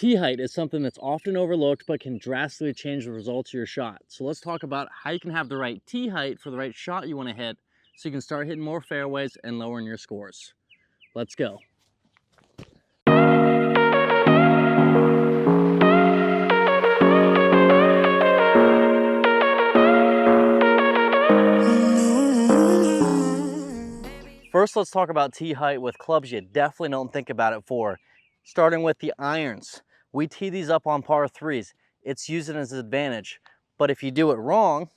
Tee height is something that's often overlooked but can drastically change the results of your shot. So let's talk about how you can have the right tee height for the right shot you want to hit so you can start hitting more fairways and lowering your scores. Let's go. First, let's talk about tee height with clubs you definitely don't think about it for. Starting with the irons. We tee these up on par threes. It's used as an advantage. But if you do it wrong,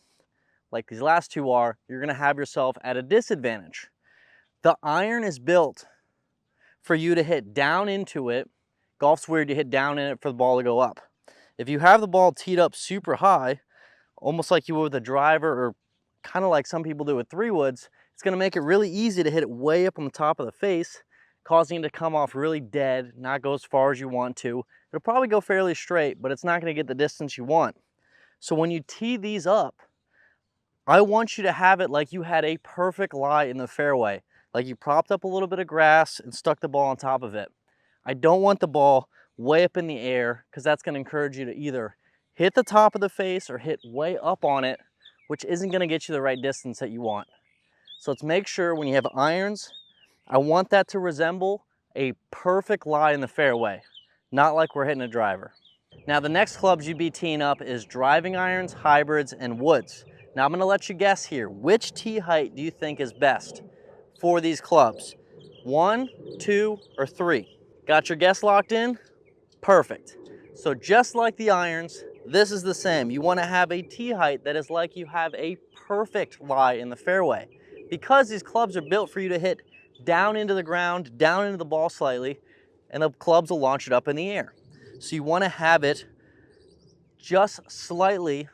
like these last two are, you're gonna have yourself at a disadvantage. The iron is built for you to hit down into it. Golf's weird, you hit down in it for the ball to go up. If you have the ball teed up super high, almost like you would with a driver or kind of like some people do with 3-woods, it's gonna make it really easy to hit it way up on the top of the face, causing it to come off really dead, not go as far as you want to. It'll probably go fairly straight, but it's not gonna get the distance you want. So when you tee these up, I want you to have it like you had a perfect lie in the fairway, like you propped up a little bit of grass and stuck the ball on top of it. I don't want the ball way up in the air because that's gonna encourage you to either hit the top of the face or hit way up on it, which isn't gonna get you the right distance that you want. So let's make sure when you have irons, I want that to resemble a perfect lie in the fairway, not like we're hitting a driver. Now the next clubs you'd be teeing up is driving irons, hybrids, and woods. Now I'm gonna let you guess here, which tee height do you think is best for these clubs? 1, 2, or 3? Got your guess locked in? Perfect. So just like the irons, this is the same. You wanna have a tee height that is like you have a perfect lie in the fairway. Because these clubs are built for you to hit down into the ground, down into the ball slightly, and the clubs will launch it up in the air. So you wanna have it just slightly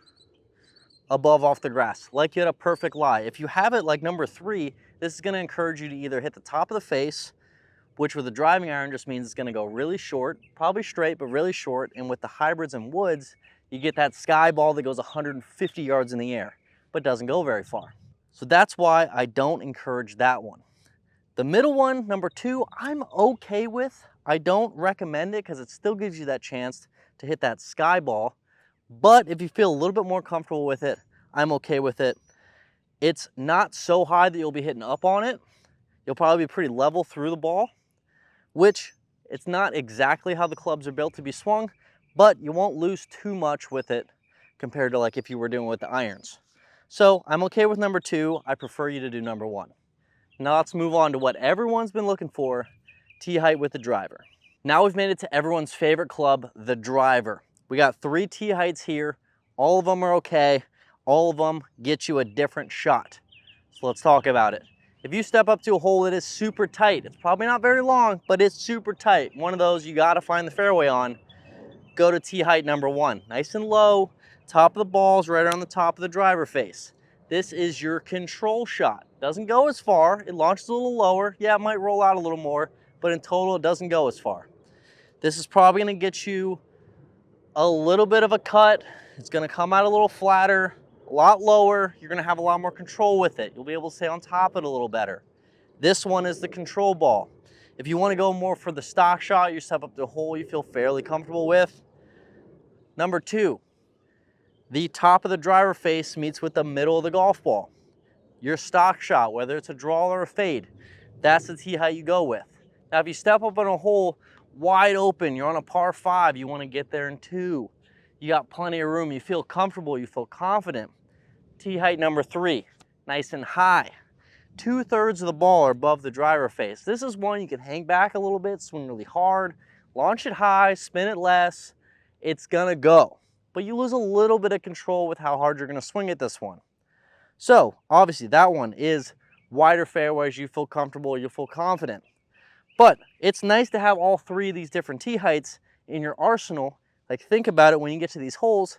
above off the grass, like you had a perfect lie. If you have it like number 3, this is gonna encourage you to either hit the top of the face, which with a driving iron just means it's gonna go really short, probably straight, but really short. And with the hybrids and woods, you get that sky ball that goes 150 yards in the air, but doesn't go very far. So that's why I don't encourage that one. The middle one, number 2, I'm okay with. I don't recommend it because it still gives you that chance to hit that sky ball. But if you feel a little bit more comfortable with it, I'm okay with it. It's not so high that you'll be hitting up on it. You'll probably be pretty level through the ball, which it's not exactly how the clubs are built to be swung, but you won't lose too much with it compared to like if you were doing with the irons. So I'm okay with number 2. I prefer you to do number 1. Now let's move on to what everyone's been looking for, tee height with the driver. Now we've made it to everyone's favorite club, the driver. We got 3 tee heights here. All of them are okay. All of them get you a different shot. So let's talk about it. If you step up to a hole that is super tight, it's probably not very long, but it's super tight. One of those you gotta find the fairway on. Go to tee height number 1. Nice and low, top of the ball's right around the top of the driver face. This is your control shot. Doesn't go as far, it launches a little lower. Yeah, it might roll out a little more, but in total it doesn't go as far. This is probably gonna get you a little bit of a cut. It's gonna come out a little flatter, a lot lower. You're gonna have a lot more control with it. You'll be able to stay on top of it a little better. This one is the control ball. If you wanna go more for the stock shot, you step up to a hole you feel fairly comfortable with. Number 2, the top of the driver face meets with the middle of the golf ball. Your stock shot, whether it's a draw or a fade, that's the tee height you go with. Now, if you step up on a hole wide open, you're on a par 5, you wanna get there in 2, you got plenty of room, you feel comfortable, you feel confident. Tee height number 3, nice and high. 2/3 of the ball are above the driver face. This is one you can hang back a little bit, swing really hard, launch it high, spin it less, it's gonna go. But you lose a little bit of control with how hard you're gonna swing at this one. So obviously that one is wider fairways, you feel comfortable, you feel confident. But it's nice to have all 3 of these different tee heights in your arsenal. Like think about it when you get to these holes,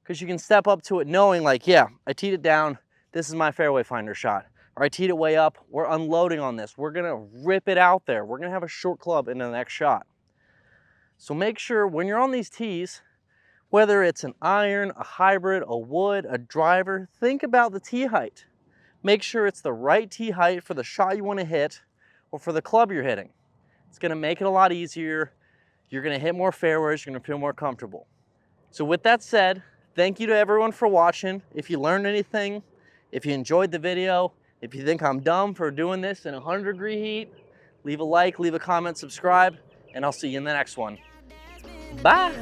because you can step up to it knowing like, yeah, I teed it down, this is my fairway finder shot. Or I teed it way up, we're unloading on this. We're gonna rip it out there. We're gonna have a short club into the next shot. So make sure when you're on these tees, whether it's an iron, a hybrid, a wood, a driver, think about the tee height. Make sure it's the right tee height for the shot you want to hit or for the club you're hitting. It's going to make it a lot easier. you're gonna hit more fairways, you're gonna feel more comfortable. So with that said, thank you to everyone for watching. If you learned anything, if you enjoyed the video, if you think I'm dumb for doing this in 100-degree heat, leave a like, leave a comment, subscribe, and I'll see you in the next one. Bye.